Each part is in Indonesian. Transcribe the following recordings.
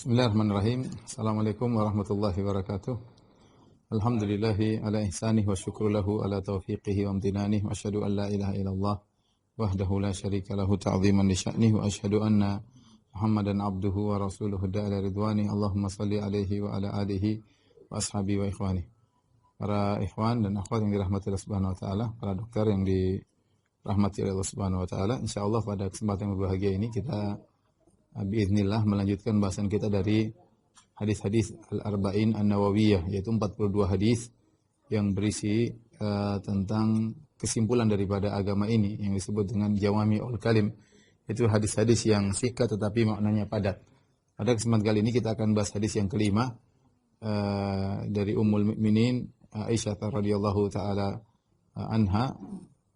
Bismillahirrahmanirrahim. Assalamualaikum warahmatullahi wabarakatuh. Alhamdulillahi ala ihsanih wa syukru lahu ala taufiqihi wa amtinanih wa asyhadu an la ilaha illallah wahdahu la syarika lahu ta'ziman li sya'nih wa asyhadu anna Muhammadan abduhu wa rasuluhu da'ala ridwani. Allahumma salli alaihi wa ala alihi wa ashabihi wa ikhwani. Para ikhwan dan akhwat yang dirahmati Allah Subhanahu wa taala, para dokter yang dirahmati Allah Subhanahu wa taala, insyaallah pada kesempatan yang berbahagia ini kita biiznillah melanjutkan bahasan kita dari hadis-hadis Al-Arba'in An-Nawawiyah, yaitu 42 hadis yang berisi tentang kesimpulan daripada agama ini yang disebut dengan Jawami'ul Kalim. Itu hadis-hadis yang singkat tetapi maknanya padat. Pada kesempatan kali ini kita akan bahas hadis yang kelima dari Ummul Mukminin Aisyah radhiyallahu taala anha,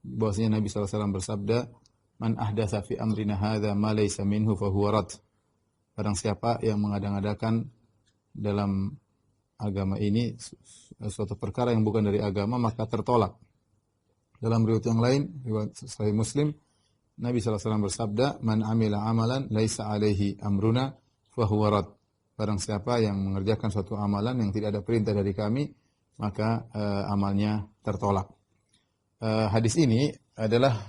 bahwasanya Nabi sallallahu alaihi wasallam bersabda, "Man ahdatsa fi amrina hadza ma laysa minhu fa huwa rad." Barang siapa yang mengadang-adakan dalam agama ini suatu perkara yang bukan dari agama, maka tertolak. Dalam riwayat yang lain, riwayat Sahih Muslim, Nabi sallallahu alaihi wasallam bersabda, "Man amila amalan laisa alaihi amruna fa huwa rad." Barang siapa yang mengerjakan suatu amalan yang tidak ada perintah dari kami, maka amalnya tertolak. Hadis ini adalah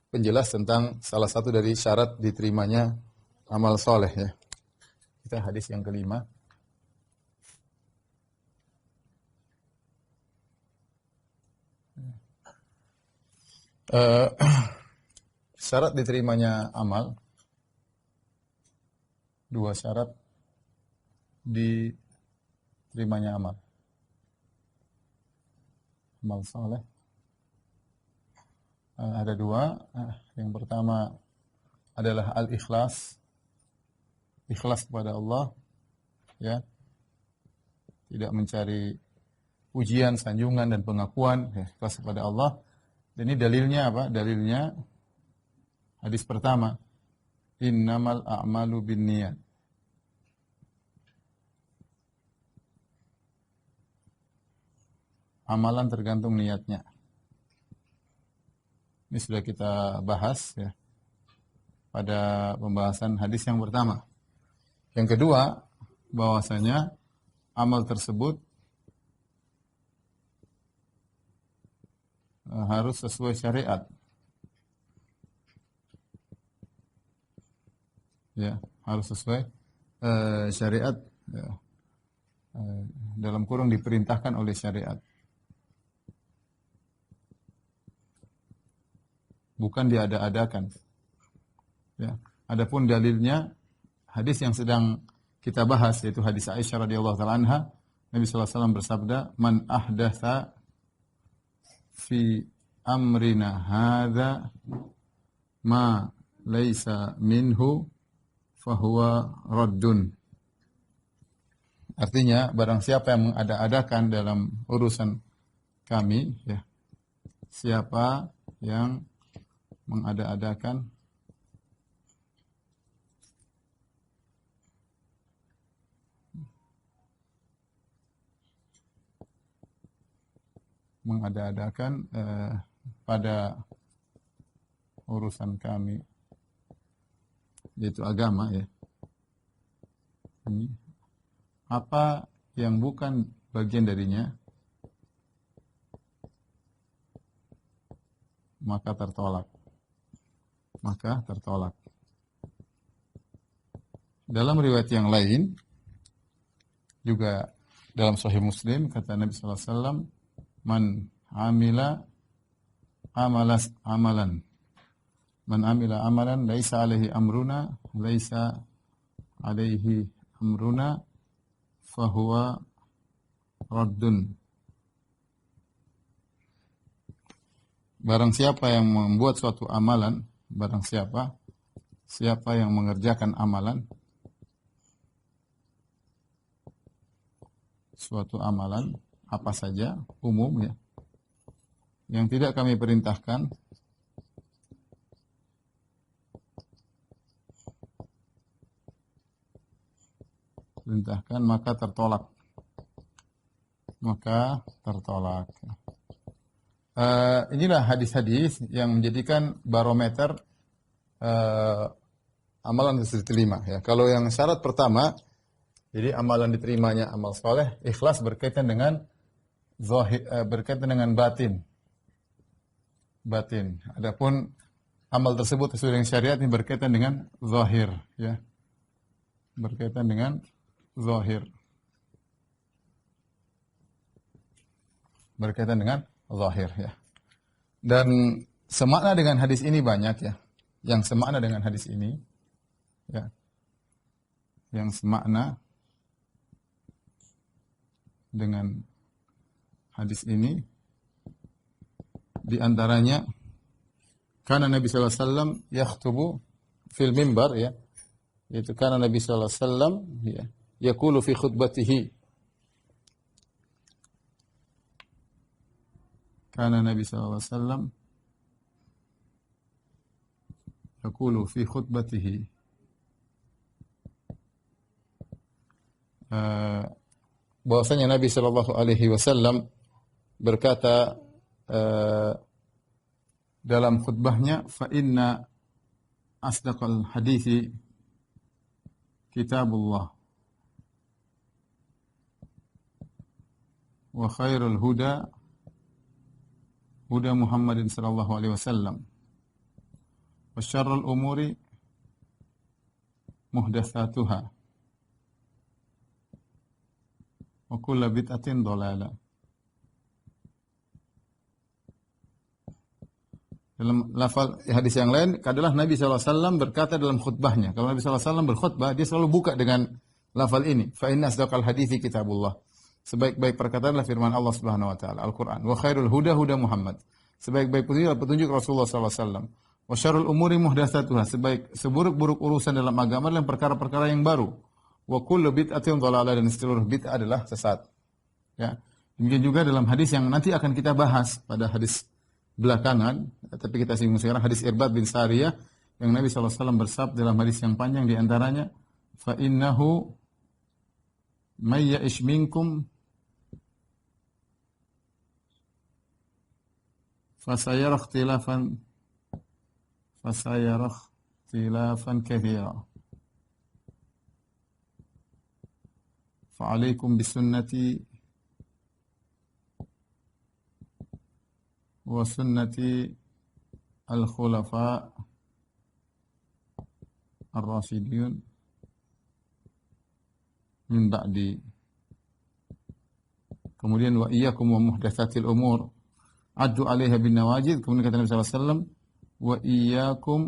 penjelas tentang salah satu dari syarat diterimanya amal soleh, ya. Kita hadis yang kelima. Syarat diterimanya amal, dua syarat diterimanya amal soleh. Ada dua. Yang pertama adalah al-ikhlas, ikhlas kepada Allah, ya, tidak mencari pujian, sanjungan dan pengakuan, ya, ikhlas kepada Allah. Dan ini dalilnya apa? Dalilnya hadis pertama, innamal a'malu binniyat. Amalan tergantung niatnya. Ini sudah kita bahas, ya, pada pembahasan hadis yang pertama. Yang kedua, bahwasanya amal tersebut harus sesuai syariat. Ya, harus sesuai syariat, ya. Dalam kurung diperintahkan oleh syariat. Bukan diada-adakan. Ya. Adapun dalilnya hadis yang sedang kita bahas, yaitu hadis Aisyah radhiyallahu taala anha, Nabi sallallahu alaihi wasallam bersabda, "Man ahdatsa fi amrina hadza ma laisa minhu fahuwa raddun." Artinya, barang siapa yang mengada-adakan dalam urusan kami, ya, siapa yang mengada-adakan pada urusan kami, yaitu agama, ya. Ini apa yang bukan bagian darinya, maka tertolak. Dalam riwayat yang lain juga dalam Sahih Muslim, kata Nabi sallallahu alaihi wasallam, "Man amila amalan laisa alaihi amruna fahuwa raddun." Barang siapa yang membuat suatu amalan, barang siapa yang mengerjakan amalan, suatu amalan apa saja, umum, ya, yang tidak kami perintahkan, maka tertolak. Inilah hadis-hadis yang menjadikan barometer amalan harus diterima. Ya, kalau yang syarat pertama, jadi amalan diterimanya amal soleh, ikhlas berkaitan dengan berkaitan dengan batin. Batin. Adapun amal tersebut sesuai dengan syariat ini berkaitan dengan zahir, ya. Berkaitan dengan zahir. Berkaitan dengan zahir, ya. Dan semakna dengan hadis ini banyak, ya. Yang semakna dengan hadis ini, ya. Yang semakna dengan hadis ini di antaranya karena Nabi sallallahu alaihi wasallam yakhtubu fil mimbar, ya. Yaitu karena Nabi sallallahu alaihi wasallam, ya, yaqulu fi khutbatihi. Karena Nabi sallallahu alaihi wasallam yaqulu fi khutbatihi. Bahwasanya Nabi sallallahu alaihi wasallam berkata dalam khutbahnya, fa inna asdaqal hadithi kitabullah wa khairul huda huda Muhammadin sallallahu alaihi wasallam wa syarrul umuri muhdatsatuha wa kullu bid'atin dhalalah. Dalam lafal hadis yang lain adalah Nabi SAW berkata dalam khutbahnya. Kalau Nabi SAW berkhutbah, dia selalu buka dengan lafal ini. Fa inna asdaqal hadithi kitabullah. Sebaik-baik perkataan adalah firman Allah Subhanahu wa taala, Al-Qur'an. Wa khairul huda huda Muhammad. Sebaik-baik petunjuk Rasulullah SAW. Wa syarrul umuri muhdatsatuha. Seburuk-buruk urusan dalam agama adalah perkara-perkara yang baru. Wa kullu bid'atin dhalalah, dan seluruh bid'ah adalah sesat. Ya. Demikian juga dalam hadis yang nanti akan kita bahas pada hadis belakangan, tapi kita singgung sekarang hadis Irbad bin Sariyah yang Nabi SAW bersabda dalam hadis yang panjang, di antaranya, fa innahu may ya'ish minkum fasayara ikhtilafan katsira fa alaikum bisunnati wa sunnati al-khulafa ar-rasyidin min ba'di. Kemudian wa iyyakum wa muhdatsatil umur addu 'alaiha bin nawajid. Kemudian kata Nabi sallallahu alaihi wasallam, wa iyyakum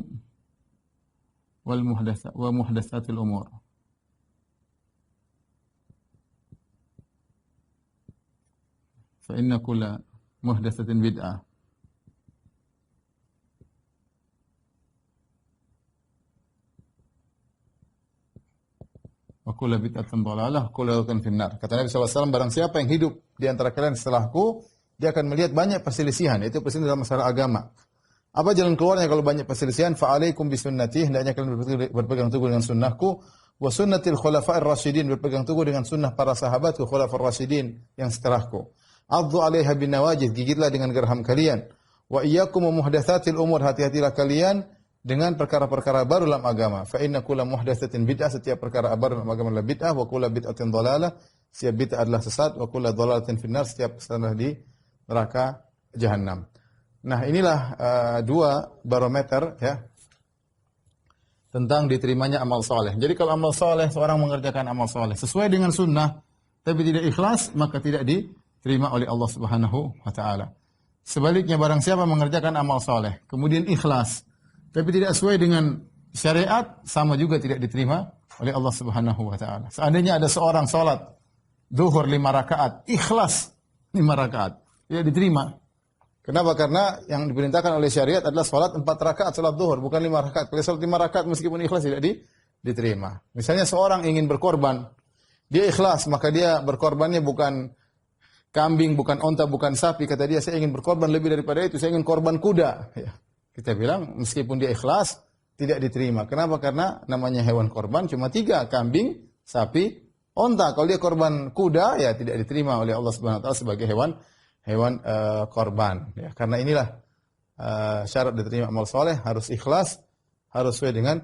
wa muhdatsatil umur. Fa inna kulla muhdatsatin bid'ah. Wa kullu bid'atin dhalalah, kullu dhalatin finnar. Kata Nabi SAW, barang siapa yang hidup di antara kalian setelahku, dia akan melihat banyak perselisihan, itu perselisihan dalam masalah agama. Apa jalan keluarnya kalau banyak perselisihan? Fa alaikum bisunnati, hendaknya kalian berpegang teguh dengan sunnahku, wa sunnatil khulafa'ir rasyidin, berpegang teguh dengan sunnah para sahabatku khulafa'ir rasyidin yang setelahku. Addu 'alaiha bin nawajid, gigitlah dengan geraham kalian. Wa iyyakum wa muhdatsatil umur, hati-hatilah kalian dengan perkara-perkara baru dalam agama. Fa inna kulla muhdatsatin bid'ah, setiap perkara baru dalam agama adalah bid'ah. Wa kulla bid'atin dhalalah, setiap bid'ah adalah sesat. Wa kulla dhalalatin finnar, setiap kesalahan di neraka jahanam. Nah, inilah dua barometer, ya, tentang diterimanya amal soleh. Jadi kalau amal soleh, seorang mengerjakan amal soleh sesuai dengan sunnah, tapi tidak ikhlas, maka tidak diterima oleh Allah Subhanahu wa taala. Sebaliknya, barang siapa mengerjakan amal soleh, kemudian ikhlas, tapi tidak sesuai dengan syariat, sama juga tidak diterima oleh Allah Subhanahu wa taala. Seandainya ada seorang salat zuhur 5 rakaat, ikhlas 5 rakaat, tidak diterima. Kenapa? Karena yang diperintahkan oleh syariat adalah salat 4 rakaat salat zuhur, bukan 5 rakaat. Kalau salat 5 rakaat meskipun ikhlas tidak diterima. Misalnya seorang ingin berkorban, dia ikhlas, maka dia berkorbannya bukan kambing, bukan onta, bukan sapi. Kata dia, saya ingin berkorban lebih daripada itu, saya ingin korban kuda. Ya. Kita bilang, meskipun dia ikhlas, tidak diterima. Kenapa? Karena namanya hewan korban cuma 3, kambing, sapi, onta. Kalau dia korban kuda, ya tidak diterima oleh Allah Subhanahu wa taala sebagai hewan korban. Ya, karena inilah syarat diterima amal soleh, harus ikhlas, harus sesuai dengan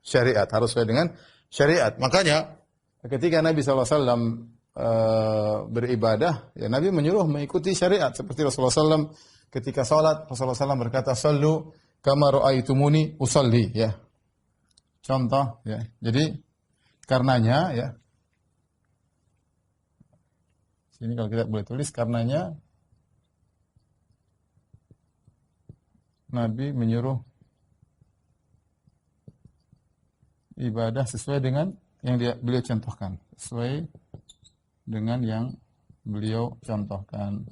syariat, harus sesuai dengan syariat. Makanya ketika Nabi SAW beribadah, ya Nabi menyuruh mengikuti syariat. Seperti Rasulullah SAW ketika salat, Rasulullah SAW berkata, "Sallu kama ra'aitumuni usalli." Ya. Contoh, ya. Jadi karenanya, ya. Sini kalau kita boleh tulis, karenanya Nabi menyuruh ibadah sesuai dengan yang beliau contohkan, sesuai dengan yang beliau contohkan.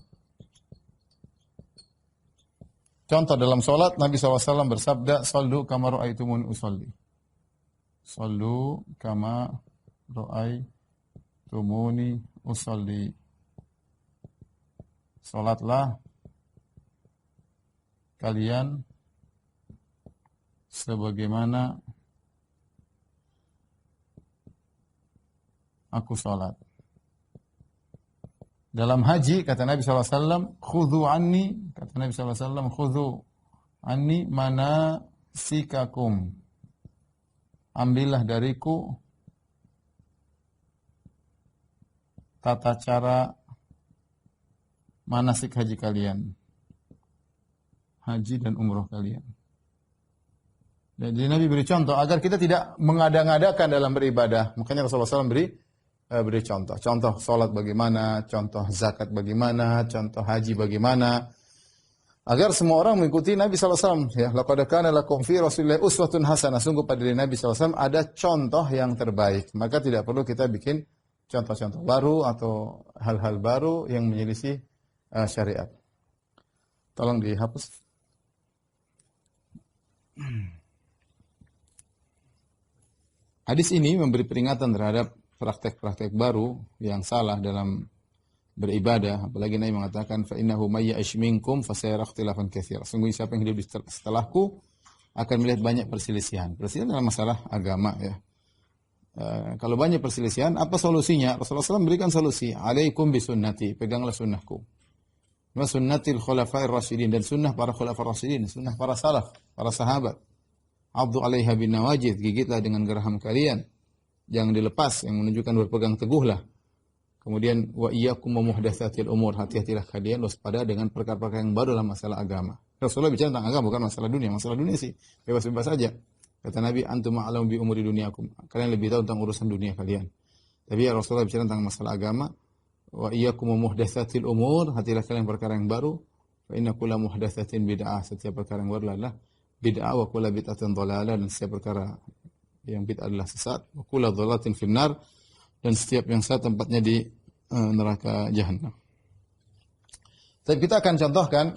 Contoh dalam sholat, Nabi SAW bersabda, "Sallu kama ra'aitumuni usalli." Sallu kama ra'aitumuni usalli. Salatlah kalian sebagaimana aku salat. Dalam haji, kata Nabi SAW, "Khudhu anni," kata Nabi SAW, "Khudhu anni manasikakum." Ambillah dariku tata cara manasik haji kalian. Haji dan umroh kalian. Jadi Nabi beri contoh agar kita tidak mengada-ngadakan dalam beribadah. Makanya Rasulullah SAW beri contoh. Contoh sholat bagaimana, contoh zakat bagaimana, contoh haji bagaimana. Agar semua orang mengikuti Nabi SAW. Ya, laqad kana lakum fi Rasulillahi uswatun hasanah. Sungguh pada diri Nabi SAW ada contoh yang terbaik. Maka tidak perlu kita bikin contoh-contoh baru atau hal-hal baru yang menyelisih syariat. Tolong dihapus. Hadis ini memberi peringatan terhadap praktek-praktek baru yang salah dalam beribadah. Apalagi Nabi mengatakan, "Fa innahu may ya'ish minkum fa sayara ikhtilafan katsira." Sungguh siapa yang hidup setelahku akan melihat banyak perselisihan. Perselisihan dalam masalah agama, ya. Kalau banyak perselisihan, apa solusinya? Rasulullah SAW berikan solusi. "Alaikum bisunnati," peganglah sunnahku. Wa sunnatil khulafair rasyidin, dan sunnah para khulafair rasyidin, sunnah para salaf, para sahabat. "Abdu 'alaiha bin nawajid," gigitlah dengan geraham kalian. Jangan dilepas, yang menunjukkan berpegang teguhlah. Kemudian, "Wa iyyakum wa muhdatsatil umur," hati-hatilah kalian waspada dengan perkara-perkara yang baru dalam masalah agama. Rasulullah bicara tentang agama, bukan masalah dunia. Masalah dunia sih bebas-bebas saja. Kata Nabi, "Antum a'lamu bi umuri dunyakum." Kalian lebih tahu tentang urusan dunia kalian. Tapi ya Rasulullah bicara tentang masalah agama, "Wa iyyakum wa muhdatsatil umur," hati-hatilah kalian perkara yang baru. "Fa inna kulla muhdatsatin bid'ah," setiap perkara yang baru adalah bid'ah, wa kulla bid'atin dhalalah, dan setiap perkara yang bid'ah adalah sesat, wa kulla dhalalatin finnar, dan setiap yang sesat tempatnya di neraka jahanam. Tapi kita akan contohkan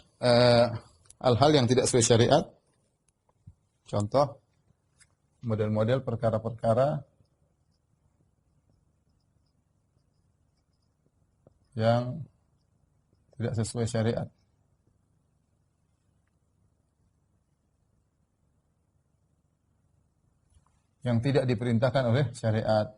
hal-hal yang tidak sesuai syariat. Contoh model-model perkara-perkara yang tidak sesuai syariat. Yang tidak diperintahkan oleh syariat.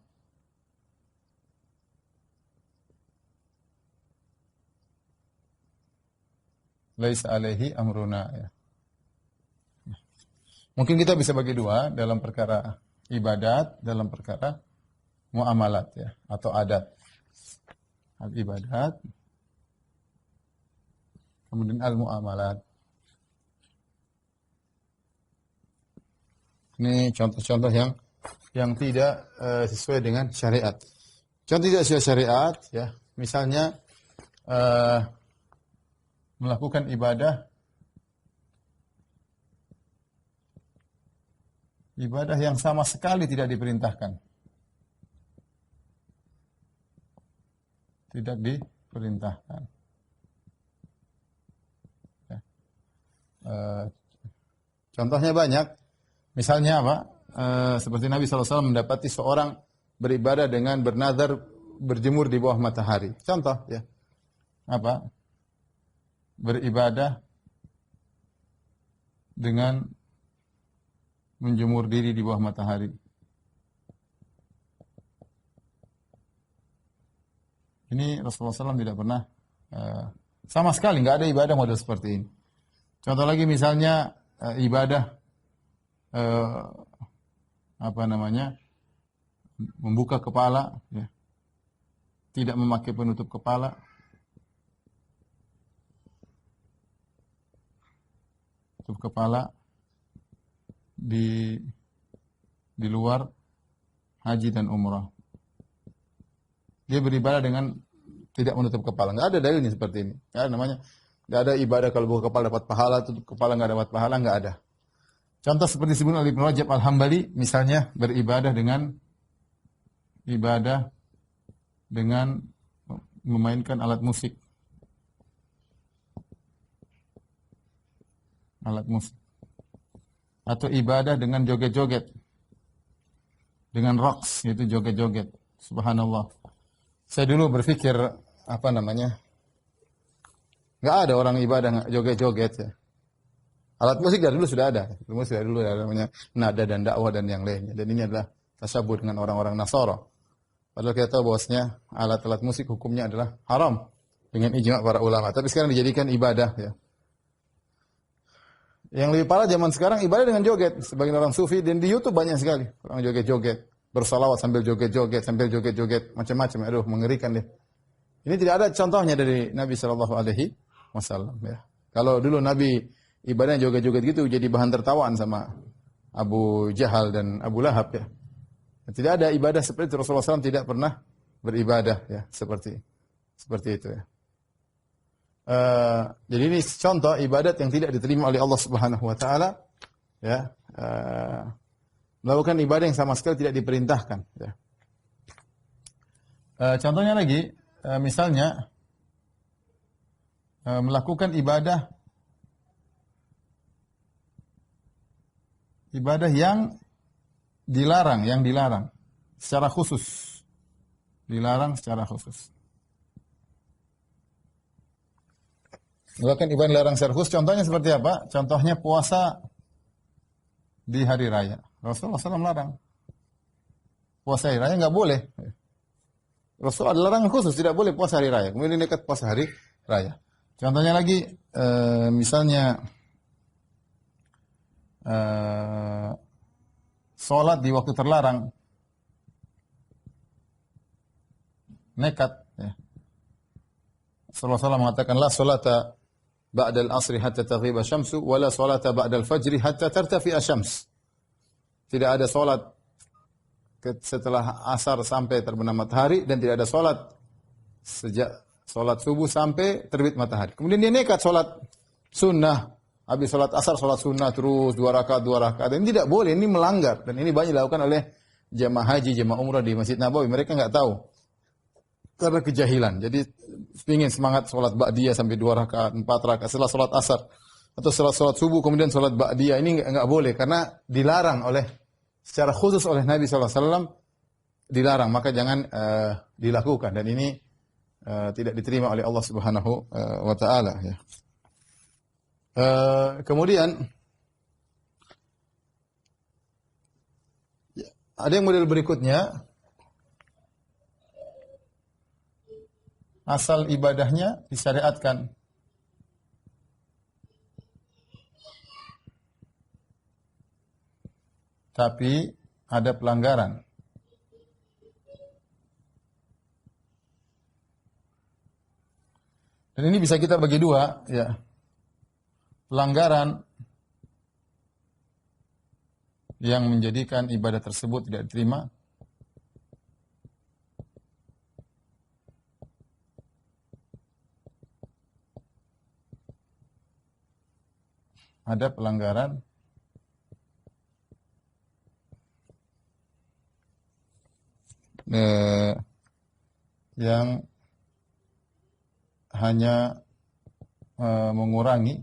Laisa alaihi amruna, ya. Mungkin kita bisa bagi dua dalam perkara ibadat, dalam perkara muamalat, ya, atau adat. Al-ibadat, kemudian al-muamalat. Ini contoh-contoh yang tidak sesuai dengan syariat. Contoh tidak sesuai syariat, ya. Misalnya melakukan ibadah yang sama sekali tidak diperintahkan. Tidak diperintahkan. Ya. Contohnya banyak. Misalnya apa? Seperti Nabi SAW mendapati seorang beribadah dengan bernazar berjemur di bawah matahari. Contoh, ya. Apa? Beribadah dengan menjemur diri di bawah matahari. Ini Rasulullah SAW tidak pernah, sama sekali nggak ada ibadah model seperti ini. Contoh lagi misalnya ibadah membuka kepala, ya. Tidak memakai penutup kepala. Tutup kepala di luar haji dan umrah. Dia beribadah dengan tidak menutup kepala. Nggak ada dalilnya seperti ini. Nggak ada ibadah kalau buka kepala dapat pahala, tutup kepala nggak dapat pahala, nggak ada. Contoh seperti disebut oleh Ibnu Rajab Al-Hambali, misalnya beribadah dengan memainkan alat musik. Atau ibadah dengan joget-joget. Dengan raqs, yaitu joget-joget. Subhanallah. Saya dulu berpikir, nggak ada orang ibadah joget-joget, ya. Alat musik dari dulu sudah ada. Musik dari dulu ada namanya nada dan dakwah dan yang lainnya. Dan ini adalah tasabuh dengan orang-orang Nasara. Padahal kita tahu bahwasanya alat-alat musik hukumnya adalah haram dengan ijma' para ulama. Tapi sekarang dijadikan ibadah, ya. Yang lebih parah zaman sekarang ibadah dengan joget. Sebagian orang sufi dan di YouTube banyak sekali orang joget-joget, bersalawat sambil joget-joget, macam-macam. Aduh, mengerikan deh. Ini tidak ada contohnya dari Nabi Shallallahu Alaihi Wasallam. Ya. Kalau dulu Nabi ibadahnya joget-joget gitu, jadi bahan tertawaan sama Abu Jahal dan Abu Lahab, ya. Tidak ada ibadah seperti itu. Rasulullah SAW tidak pernah beribadah, ya, seperti itu, ya. Jadi ini contoh ibadat yang tidak diterima oleh Allah Subhanahu Wa Taala, ya. Melakukan ibadah yang sama sekali tidak diperintahkan, ya. Contohnya lagi, misalnya melakukan ibadah yang dilarang secara khusus. Dilarang secara khusus. Melakukan ibadah dilarang secara khusus, contohnya seperti apa? Contohnya puasa di hari raya. Rasulullah SAW larang. Puasa hari raya nggak boleh. Rasul ada larangan khusus, tidak boleh puasa hari raya. Kemudian dekat puasa hari raya. Contohnya lagi, misalnya sholat di waktu terlarang, nekat, ya. Rasulullah SAW mengatakan, la sholata ba'dal asri hatta taghiba syamsu, wa la sholata ba'dal fajri hatta tartafi'a syams. Tidak ada sholat setelah asar sampai terbenam matahari, dan tidak ada sholat sejak sholat subuh sampai terbit matahari. Kemudian dia nekat sholat sunnah. Habis sholat asar, sholat sunnah terus 2 rakaat. Dan ini tidak boleh, ini melanggar. Dan ini banyak dilakukan oleh jamaah haji, jamaah umrah di Masjid Nabawi. Mereka nggak tahu karena kejahilan. Jadi ingin semangat sholat ba'diyah sampai 2 rakaat, 4 rakaat setelah sholat asar, atau setelah sholat subuh kemudian sholat ba'diyah. Ini nggak boleh karena dilarang secara khusus oleh Nabi SAW, dilarang. Maka jangan dilakukan. Dan ini tidak diterima oleh Allah Subhanahu Wa Taala, ya. Kemudian ada yang model berikutnya, asal ibadahnya disyariatkan, tapi ada pelanggaran. Dan ini bisa kita bagi dua, ya. Pelanggaran yang menjadikan ibadah tersebut tidak diterima, ada pelanggaran yang hanya mengurangi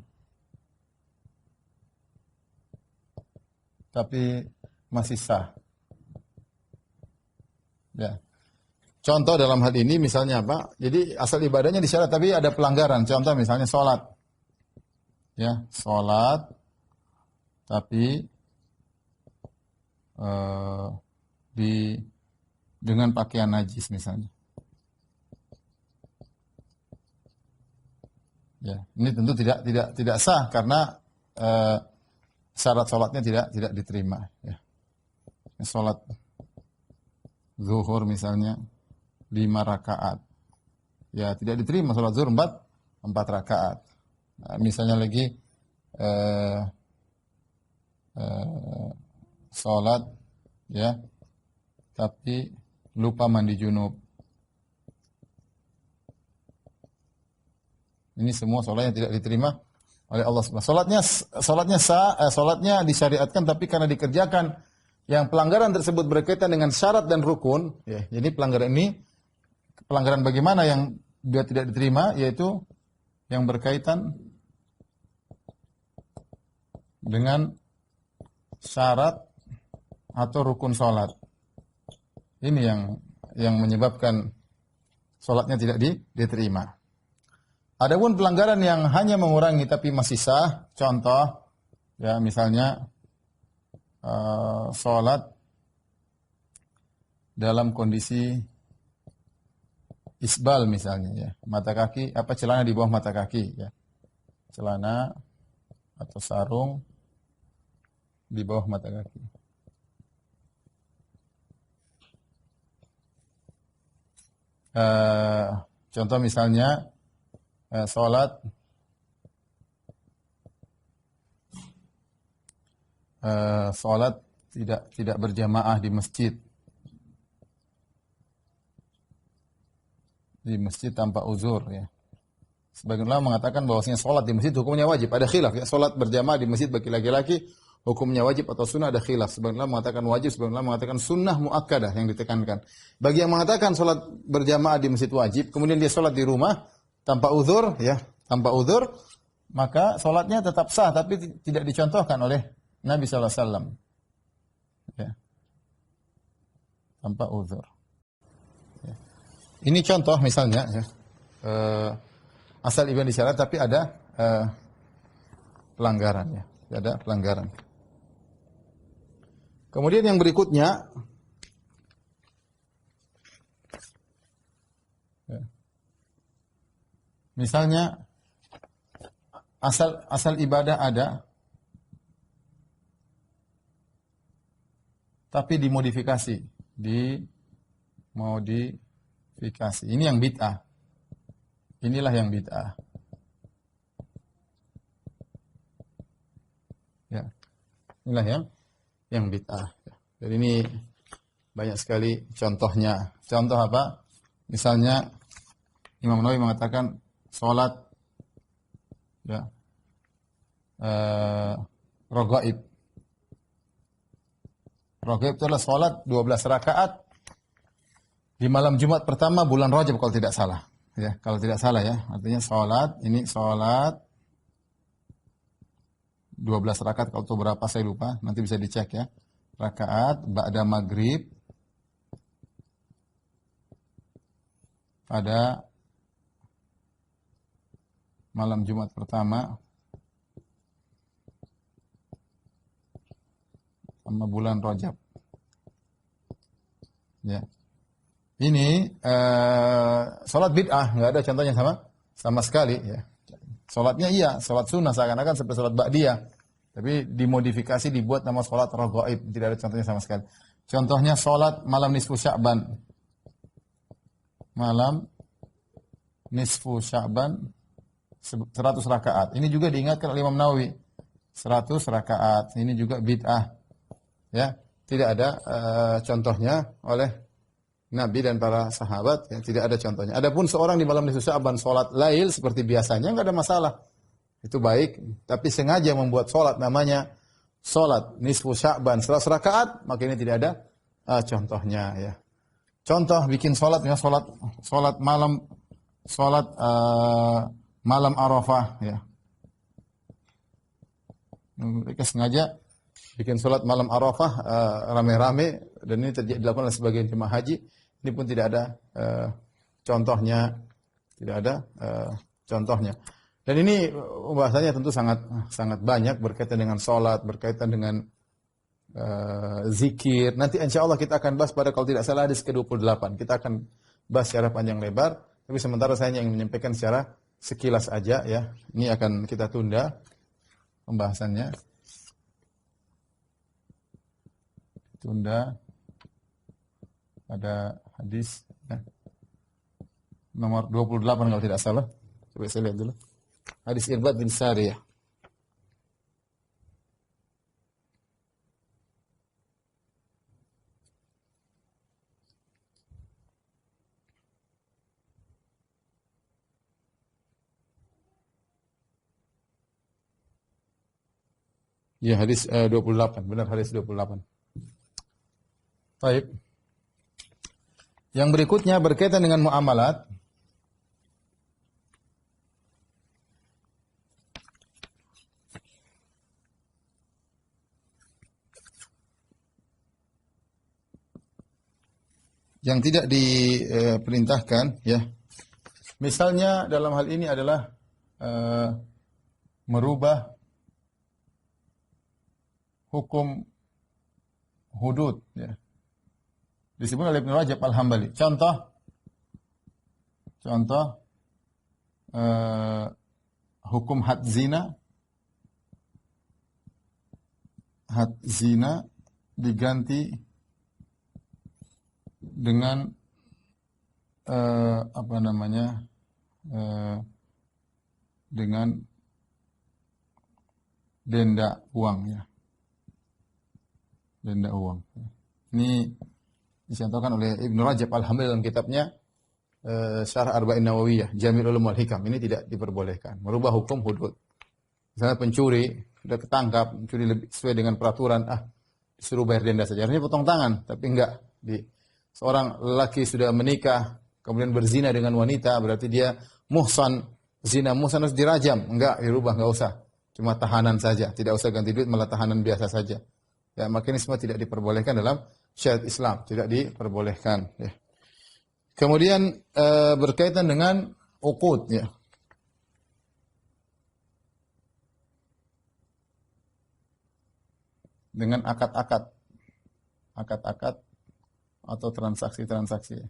tapi masih sah. Ya. Contoh dalam hal ini misalnya apa? Jadi asal ibadahnya disyarat tapi ada pelanggaran. Contoh misalnya sholat. Ya, sholat tapi dengan pakaian najis misalnya. Ya, ini tentu tidak sah karena syarat sholatnya tidak diterima. Ya. Salat zuhur misalnya 5 rakaat. Ya, tidak diterima salat zuhur 4 rakaat. Nah, misalnya lagi salat ya, tapi lupa mandi junub. Ini semua salatnya tidak diterima oleh Allah Subhanahu. Salatnya disyariatkan, tapi karena dikerjakan yang pelanggaran tersebut berkaitan dengan syarat dan rukun, ya. Jadi pelanggaran bagaimana yang dia tidak diterima, yaitu yang berkaitan dengan syarat atau rukun salat. Ini yang menyebabkan salatnya tidak diterima. Adapun pelanggaran yang hanya mengurangi tapi masih sah, contoh ya misalnya salat dalam kondisi isbal misalnya ya, mata kaki celana di bawah mata kaki ya. Celana atau sarung di bawah mata kaki. Contoh misalnya salat tidak berjamaah di masjid. Di masjid tanpa uzur ya. Sebagian ulama mengatakan bahwasanya salat di masjid hukumnya wajib. Ada khilaf ya, salat berjamaah di masjid bagi laki-laki hukumnya wajib atau sunnah, ada khilaf. Sebagian ulama mengatakan wajib, sebagian ulama mengatakan sunnah muakkadah yang ditekankan. Bagi yang mengatakan salat berjamaah di masjid wajib, kemudian dia salat di rumah tanpa uzur ya, maka salatnya tetap sah tapi tidak dicontohkan oleh Nabi sallallahu alaihi wasallam. Ya. Tanpa uzur. Ya. Ini contoh misalnya ya. Asal ibadah disyarat tapi ada pelanggaran ya. Ada pelanggaran. Kemudian yang berikutnya ya. Misalnya asal ibadah ada tapi dimodifikasi. Ini yang bid'ah. Inilah yang bid'ah. Ya. Inilah yang bid'ah. Jadi ini banyak sekali contohnya. Contoh apa? Misalnya Imam Nawawi mengatakan salat ya raghaib. Raghaib itu adalah salat 12 rakaat di malam Jumat pertama bulan Rajab kalau tidak salah. Ya, kalau tidak salah ya. Artinya salat 12 rakaat, kalau itu berapa saya lupa, nanti bisa dicek ya. Rakaat ba'da maghrib pada malam Jumat pertama sama bulan Rajab. Ya. Ini salat bid'ah, nggak ada contohnya sama sekali ya. Salatnya iya, salat sunnah seakan-akan seperti salat ba'diyah. Tapi dimodifikasi dibuat nama salat raghaib, tidak ada contohnya sama sekali. Contohnya salat malam nisfu Sya'ban. Malam nisfu Sya'ban 100 rakaat. Ini juga diingatkan oleh Imam Nawawi. 100 rakaat. Ini juga bid'ah. Ya, tidak ada contohnya oleh Nabi dan para sahabat, ya, tidak ada contohnya. Adapun seorang di malam nisfu Sya'ban salat lail seperti biasanya enggak ada masalah. Itu baik, tapi sengaja membuat salat namanya salat nisfu Sya'ban 100 rakaat, maka ini tidak ada contohnya ya. Contoh bikin salat ya, salat malam malam Arafah ya. Mereka sengaja bikin salat malam Arafah rame-rame, dan ini dilakukan oleh sebagian jemaah haji. Ini pun tidak ada contohnya, contohnya. Dan ini bahasanya tentu sangat banyak berkaitan dengan salat, berkaitan dengan zikir. Nanti insya Allah kita akan bahas pada, kalau tidak salah, hadis ke-28. Kita akan bahas secara panjang lebar. Tapi sementara saya ingin menyampaikan secara sekilas aja ya. Ini akan kita tunda pembahasannya. Tunda pada hadis ya, nomor 28 kalau tidak salah. Coba saya lihat dulu. Hadis Irbad bin Sariyah. Ya, hadis 28, benar hadis 28. Baik. Yang berikutnya berkaitan dengan muamalat. Yang tidak diperintahkan, ya. Misalnya dalam hal ini adalah merubah hukum hudud, ya. Disebut oleh Ibnu Rajab Al-Hambali. Contoh hukum had zina diganti dengan dengan denda uang, ya. Denda uang. Ini dicontohkan oleh Ibnu Rajab Al-Hambali dalam kitabnya Syarah Arba'in Nawawiyah, Jami' Ulum wal Hikam. Ini tidak diperbolehkan. Merubah hukum hudud. Misalnya pencuri sudah ketangkap, mencuri sesuai dengan peraturan, disuruh bayar denda saja. Harusnya potong tangan, tapi enggak. Seorang lelaki sudah menikah, kemudian berzina dengan wanita, berarti dia muhsan, zina muhsan harus dirajam. Enggak, dirubah, enggak usah. Cuma tahanan saja, tidak usah ganti duit, malah tahanan biasa saja. Ya, maka ini semua tidak diperbolehkan dalam syariat Islam, tidak diperbolehkan. Ya. Kemudian berkaitan dengan uqud, ya. Dengan akad-akad atau transaksi-transaksi.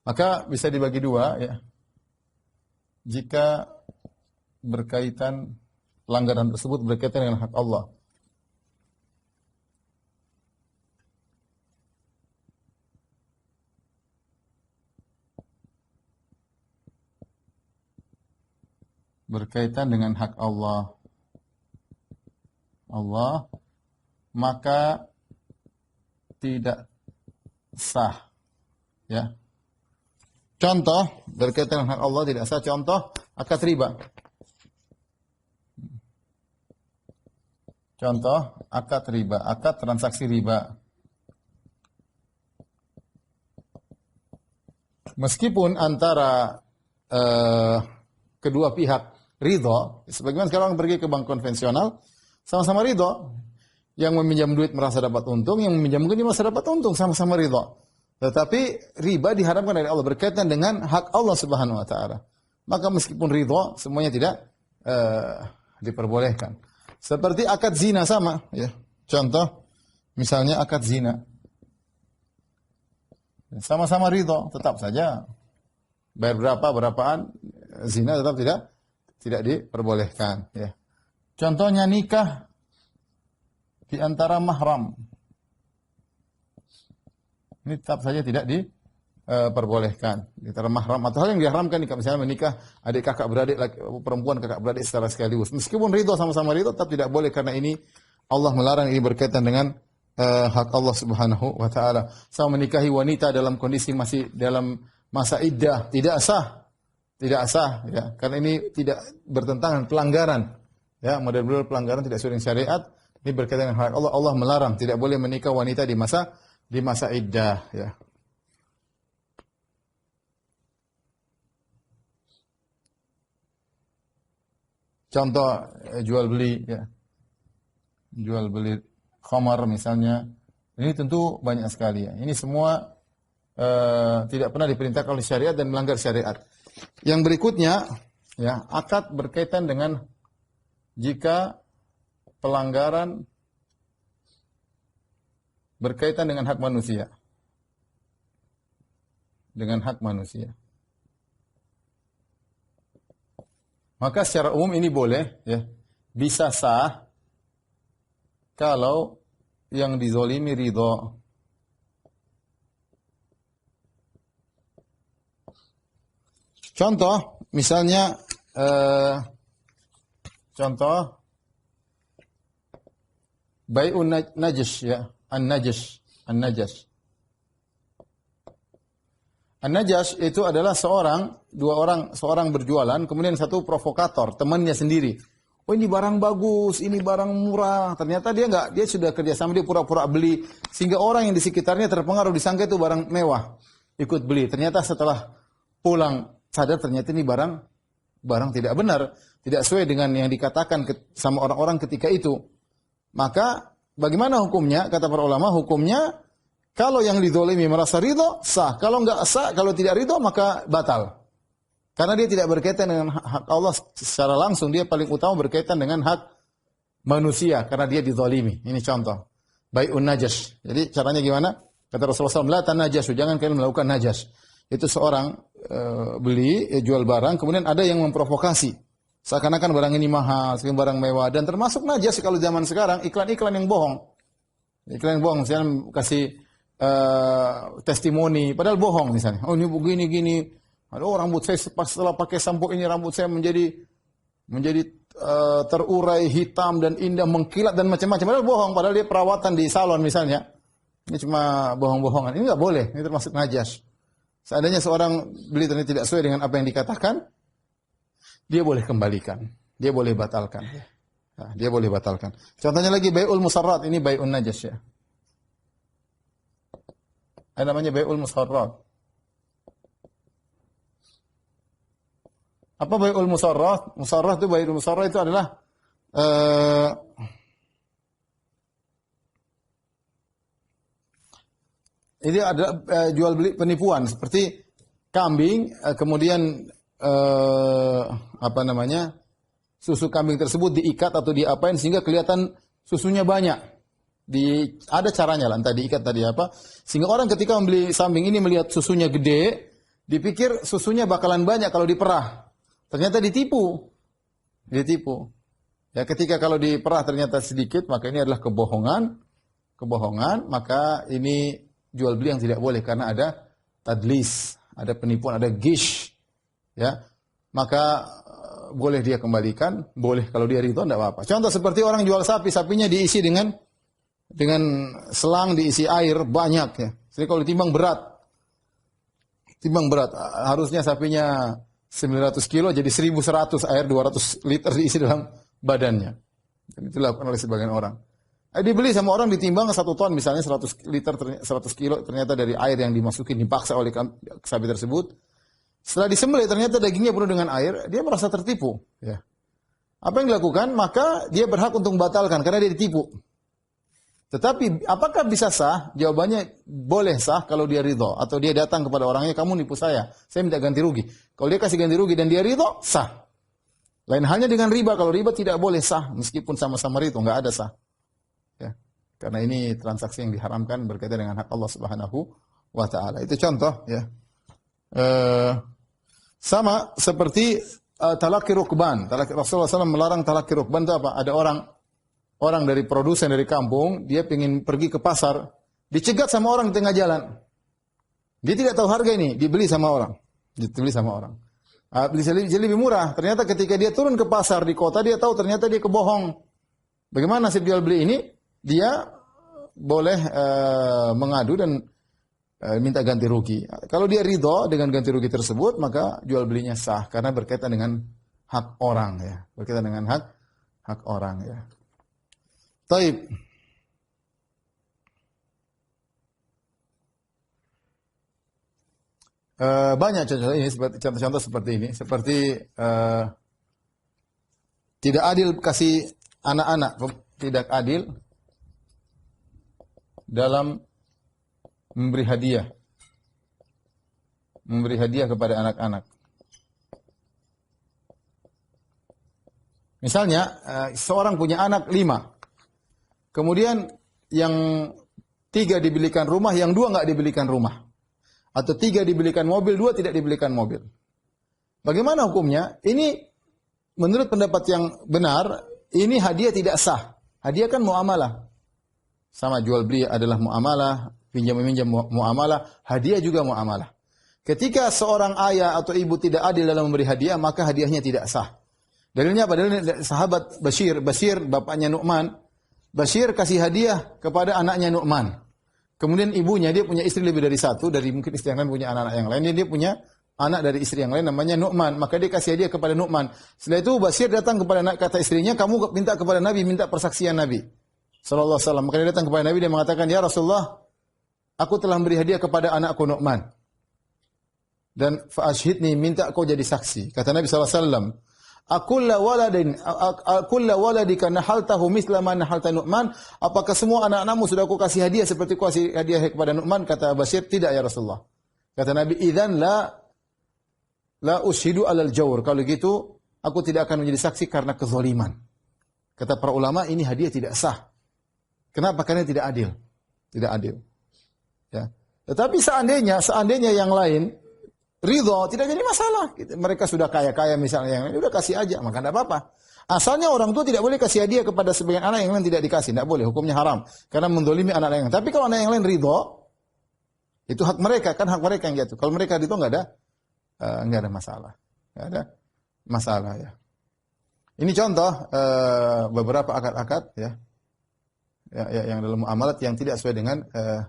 Maka bisa dibagi dua, ya. Jika berkaitan pelanggaran tersebut berkaitan dengan hak Allah. Berkaitan dengan hak Allah. Maka tidak sah, ya. Contoh berkaitan dengan hak Allah tidak sah. Contoh akad riba. Contoh akad riba, akad transaksi riba. Meskipun antara kedua pihak ridho, sebagaimana sekarang pergi ke bank konvensional, sama-sama ridho. Yang meminjam duit merasa dapat untung, yang meminjam duit merasa dapat untung, sama-sama ridho. Tetapi riba diharamkan oleh Allah berkaitan dengan hak Allah Subhanahu wa taala. Maka meskipun ridho, semuanya tidak diperbolehkan. Seperti akad zina sama, ya. Contoh misalnya akad zina. Sama-sama ridho, tetap saja bayar berapaan zina tetap tidak diperbolehkan, ya. Contohnya nikah di antara mahram. Ini tetap saja tidak diperbolehkan. Di antara mahram atau hal yang diharamkan nikah, misalnya menikah adik kakak beradik, perempuan kakak beradik secara sekaligus. Meskipun ridho, sama-sama ridho, tetap tidak boleh karena ini Allah melarang, ini berkaitan dengan hak Allah Subhanahu wa taala. Sama menikahi wanita dalam kondisi masih dalam masa iddah tidak sah. Tidak sah, ya, karena ini tidak bertentangan pelanggaran. Ya, model-model pelanggaran tidak sesuai dengan syariat. Ini berkaitan dengan hak Allah. Allah melarang tidak boleh menikah wanita di masa iddah, ya. Contoh jual beli, ya. Jual beli khamar misalnya. Ini tentu banyak sekali, ya. Ini semua tidak pernah diperintahkan oleh syariat dan melanggar syariat. Yang berikutnya, ya, akad berkaitan dengan jika pelanggaran berkaitan dengan hak manusia. Dengan hak manusia. Maka secara umum ini boleh, ya. bisa sah kalau yang dizolimi ridho. Contoh, misalnya contoh bai'un najas ya, an-najas, an-najas. An-najas itu adalah seorang berjualan, kemudian satu provokator, temannya sendiri. Oh ini barang bagus, ini barang murah. Ternyata dia sudah kerjasama, dia pura-pura beli, sehingga orang yang di sekitarnya terpengaruh, disangka itu barang mewah, ikut beli. Ternyata setelah pulang sadar ternyata ini barang tidak benar, tidak sesuai dengan yang dikatakan sama orang-orang ketika itu. Maka bagaimana hukumnya? Kata para ulama, hukumnya kalau yang dizalimi merasa ridho, sah. Kalau enggak sah, kalau tidak ridho, maka batal. Karena dia tidak berkaitan dengan hak Allah secara langsung, dia paling utama berkaitan dengan hak manusia karena dia dizalimi. Ini contoh. Bai'un najas. Jadi caranya gimana? Kata Rasulullah SAW, la tanajasu, jangan kalian melakukan najas. Itu seorang jual barang, kemudian ada yang memprovokasi. Seakan-akan barang ini mahal, seakan barang mewah, dan termasuk najas kalau zaman sekarang, iklan-iklan yang bohong. Iklan yang bohong, misalnya kasih testimoni, padahal bohong misalnya. Oh ini begini gini. Aduh rambut saya setelah pakai sampo ini rambut saya menjadi terurai hitam dan indah mengkilat dan macam-macam. Padahal bohong, padahal dia perawatan di salon misalnya. Ini cuma bohong-bohongan. Ini nggak boleh, ini termasuk najas. Seandainya seorang beli ternyata tidak sesuai dengan apa yang dikatakan, dia boleh kembalikan, dia boleh batalkan. Nah, dia boleh batalkan. Contohnya lagi bai'ul musarrat, ini bai'un najas ya. Ada namanya bai'ul musarrat. Apa bai'ul musarrat? Musarrat itu bai'ul musarrat itu adalah ini adalah jual beli penipuan seperti kambing kemudian susu kambing tersebut diikat atau diapain sehingga kelihatan susunya banyak. Ada caranya lah, entah diikat tadi apa sehingga orang ketika membeli kambing ini melihat susunya gede, dipikir susunya bakalan banyak kalau diperah. Ternyata ditipu. Ya ketika kalau diperah ternyata sedikit, maka ini adalah kebohongan, maka ini jual beli yang tidak boleh karena ada tadlis, ada penipuan, ada gish. Ya. Maka boleh dia kembalikan, boleh kalau dia ridho tidak apa-apa. Contoh seperti orang jual sapi, sapinya diisi dengan selang diisi air banyak ya. Jadi kalau ditimbang berat. Harusnya sapinya 900 kilo jadi 1100 air 200 liter diisi dalam badannya. Dan itu dilakukan oleh sebagian orang. Dibeli sama orang ditimbang 1 ton misalnya 100 liter 100 kilo ternyata dari air yang dimasukin dipaksa oleh sapi tersebut. Setelah disembelih ternyata dagingnya penuh dengan air, dia merasa tertipu, ya. Apa yang dilakukan? Maka dia berhak untuk membatalkan karena dia ditipu. Tetapi apakah bisa sah? Jawabannya boleh sah kalau dia ridho atau dia datang kepada orangnya, kamu nipu saya minta ganti rugi. Kalau dia kasih ganti rugi dan dia ridho, sah. Lain halnya dengan riba, kalau riba tidak boleh sah meskipun sama-sama ridho, nggak ada sah. Ya. Karena ini transaksi yang diharamkan berkaitan dengan hak Allah Subhanahu wa taala. Itu contoh ya. Sama seperti talaqi rukban. Rasulullah SAW melarang talaqi rukban itu apa? Ada orang dari produsen dari kampung, dia ingin pergi ke pasar, dicegat sama orang di tengah jalan. Dia tidak tahu harga ini, dibeli sama orang. Bisa lebih murah. Ternyata ketika dia turun ke pasar di kota, dia tahu ternyata dia kebohong. Bagaimana nasib jual beli ini? Dia boleh mengadu dan minta ganti rugi. Kalau dia ridho dengan ganti rugi tersebut, maka jual belinya sah karena berkaitan dengan hak orang ya. Berkaitan dengan hak orang ya. Taib. Banyak contoh-contoh seperti ini. Seperti tidak adil kasih anak-anak, tidak adil dalam memberi hadiah. Memberi hadiah kepada anak-anak. Misalnya, seorang punya anak 5. Kemudian yang 3 dibelikan rumah, yang 2 nggak dibelikan rumah. Atau 3 dibelikan mobil, 2 tidak dibelikan mobil. Bagaimana hukumnya? Ini menurut pendapat yang benar, ini hadiah tidak sah. Hadiah kan muamalah. Sama jual beli adalah muamalah, pinjam meminjam muamalah, hadiah juga muamalah. Ketika seorang ayah atau ibu tidak adil dalam memberi hadiah, maka hadiahnya tidak sah. Dalilnya apa? Dalilnya sahabat Bashir, bapaknya Nu'man. Bashir kasih hadiah kepada anaknya Nu'man. Kemudian ibunya, dia punya istri lebih dari satu, dari mungkin istri yang lain punya anak-anak yang lain, dia punya anak dari istri yang lain namanya Nu'man, maka dia kasih hadiah kepada Nu'man. Setelah itu Bashir datang kepada kata istrinya, kamu minta kepada Nabi, minta persaksian Nabi sallallahu alaihi wasallam. Maka dia datang kepada Nabi, dia mengatakan, "Ya Rasulullah, aku telah memberi hadiah kepada anakku Nu'man. Dan fa'ashhidni, minta kau jadi saksi." Kata Nabi sallallahu alaihi wasallam, "Akulla waladika nahaltahu misla ma nahalta Nu'man?" Apakah semua anak-anakmu sudah aku kasih hadiah seperti kau kasih hadiah kepada Nu'man? Kata Bashir, "Tidak ya Rasulullah." Kata Nabi, "Idzan la ushidu alal jawr." Kalau gitu, aku tidak akan menjadi saksi karena kezaliman. Kata para ulama, ini hadiah tidak sah. Kenapa? Karena tidak adil. Tidak adil. Ya. Tetapi seandainya yang lain ridho, tidak jadi masalah. Mereka sudah kaya-kaya misalnya yang lain, udah kasih aja, maka tidak apa-apa. Asalnya orang tua tidak boleh kasih hadiah kepada sebagian anak yang lain tidak dikasih, tidak boleh, hukumnya haram. Karena mendolimi anak yang lain. Tapi kalau anak yang lain ridho, itu hak mereka, kan hak mereka yang jatuh. Kalau mereka ridho nggak ada masalah. Nggak ada masalah ya. Ini contoh beberapa akad-akad ya, yang dalam muamalat yang tidak sesuai dengan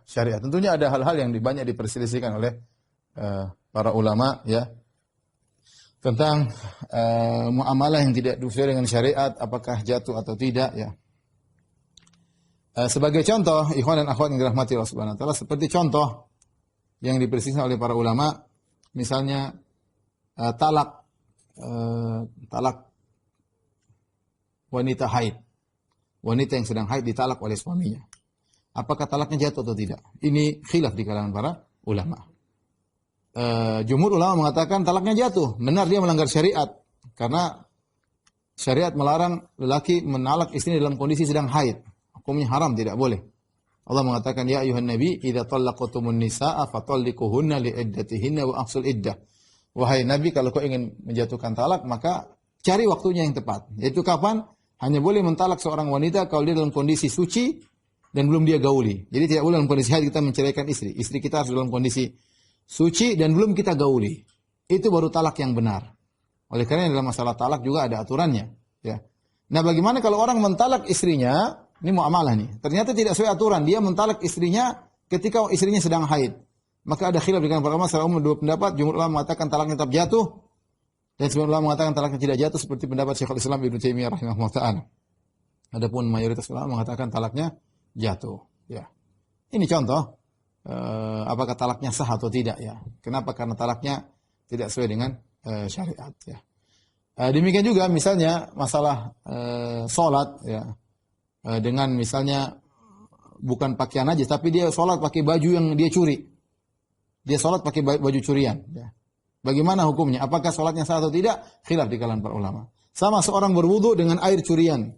syariat. Tentunya ada hal-hal yang banyak diperselisihkan oleh para ulama ya tentang muamalah yang tidak sesuai dengan syariat, apakah jatuh atau tidak ya. Sebagai contoh, ikhwan dan akhwat yang dirahmati Allah Subhanahu wa taala, seperti contoh yang diperselisihkan oleh para ulama, misalnya talak wanita haid. Wanita yang sedang haid ditalak oleh suaminya. Apakah talaknya jatuh atau tidak? Ini khilaf di kalangan para ulama. Jumhur ulama mengatakan talaknya jatuh. Benar, dia melanggar syariat. Karena syariat melarang lelaki menalak istrinya dalam kondisi sedang haid. Hukumnya haram, tidak boleh. Allah mengatakan, "Ya ayuhan nabi, idza talaqtumun nisaa fatalliquhunna liiddatihinna wa ahsul iddah." Wahai Nabi, kalau kau ingin menjatuhkan talak, maka cari waktunya yang tepat. Yaitu kapan? Hanya boleh mentalak seorang wanita kalau dia dalam kondisi suci dan belum dia gauli. Jadi tidak boleh dalam kondisi haid kita menceraikan istri. Istri kita harus dalam kondisi suci dan belum kita gauli. Itu baru talak yang benar. Oleh karena dalam masalah talak juga ada aturannya. Ya. Nah, bagaimana kalau orang mentalak istrinya? Ini muamalah nih. Ternyata tidak sesuai aturan. Dia mentalak istrinya ketika istrinya sedang haid. Maka ada khilaf dengan para ulama. Secara umum dua pendapat. Jumhur ulama mengatakan talaknya tetap jatuh. Dan sebagian ulama mengatakan talaknya tidak jatuh seperti pendapat Syekhul Islam Ibnu Taimiyah rahimahullah ta'ala. Adapun mayoritas ulama mengatakan talaknya jatuh. Ya. Ini contoh apakah talaknya sah atau tidak ya. Kenapa? Karena talaknya tidak sesuai dengan syariat ya. Demikian juga misalnya masalah salat ya. Dengan misalnya bukan pakaian aja tapi dia salat pakai baju yang dia curi. Dia salat pakai baju curian ya. Bagaimana hukumnya? Apakah salatnya sah atau tidak? Khilaf di kalangan para ulama. Sama seorang berwudu dengan air curian.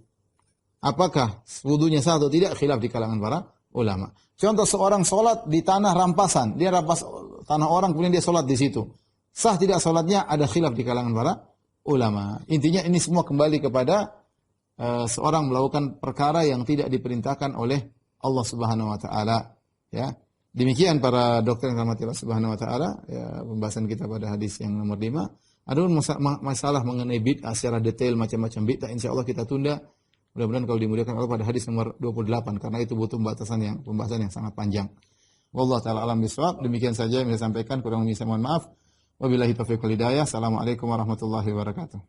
Apakah wudunya sah atau tidak? Khilaf di kalangan para ulama. Contoh seorang salat di tanah rampasan. Dia rampas tanah orang kemudian dia salat di situ. Sah tidak salatnya? Ada khilaf di kalangan para ulama. Intinya ini semua kembali kepada seorang melakukan perkara yang tidak diperintahkan oleh Allah Subhanahu wa taala ya. Demikian para dokter yang dirahmati Allah Subhanahu wa taala ya, pembahasan kita pada hadis yang nomor 5. Adapun masalah mengenai bid'ah secara detail macam-macam bid'ah insyaallah kita tunda. Mudah-mudahan kalau dimuliakan Allah pada hadis nomor 28 karena itu butuh pembahasan yang sangat panjang. Wallahu taala alam bisawab. Demikian saja yang saya sampaikan, kurang lebih saya mohon maaf. Wabillahi taufiq wal hidayah. Assalamualaikum warahmatullahi wabarakatuh.